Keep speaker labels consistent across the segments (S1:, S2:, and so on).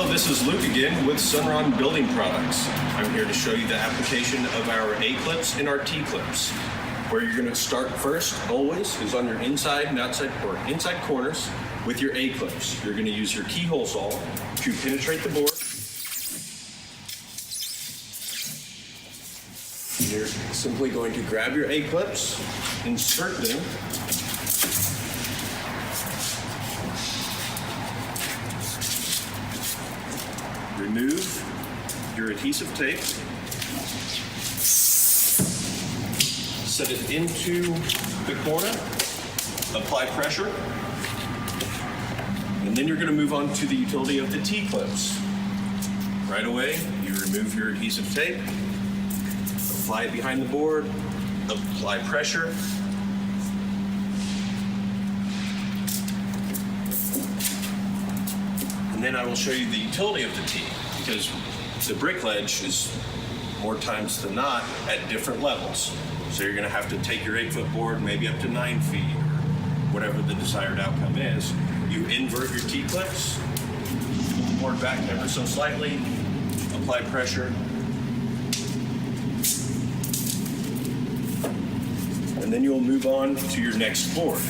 S1: Hello, this is Luke again with SunRon Building Products. I'm here to show you the application of our A-clips and our T-clips. Where you're going to start first, always, is on your inside and outside or inside corners with your A-clips. You're going to use your keyhole saw to penetrate the board. You're simply going to grab your A-clips, insert them, remove your adhesive tape, set it into the corner, apply pressure, and then you're going to move on to the utility of the T-clips. Right away, you remove your adhesive tape, apply it behind the board, apply pressure, and then I will show you the utility of the T, because the brick ledge is more times than not at different levels. So you're going to have to take your 8-foot board maybe up to 9 feet or whatever the desired outcome is. You invert your T-clips, pull the board back ever so slightly, apply pressure, and then you'll move on to your next board.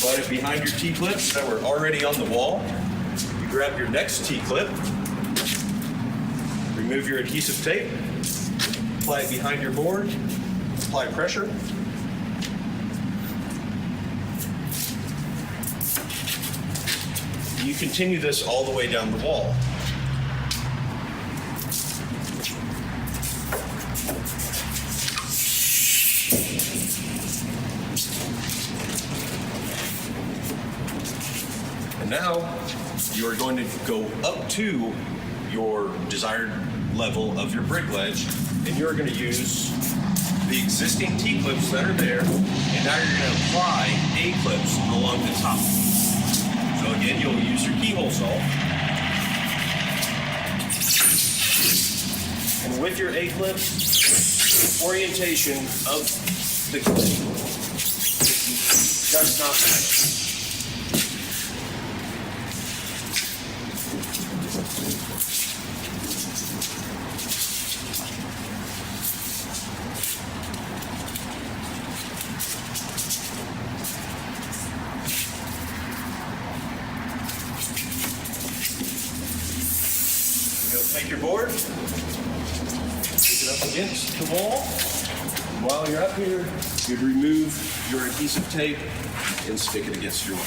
S1: Slide it behind your T-clips that were already on the wall. You grab your next T-clip, remove your adhesive tape, apply it behind your board, apply pressure. You continue this all the way down the wall. And now you are going to go up to your desired level of your brick ledge, and you're going to use the existing T-clips that are there, and now you're going to apply A-clips along the top. So again, you'll use your keyhole saw, and with your A-clips, orientation of the clip does not matter. Take your board, stick it up against the wall. While you're up here, you'd remove your adhesive tape and stick it against your wall.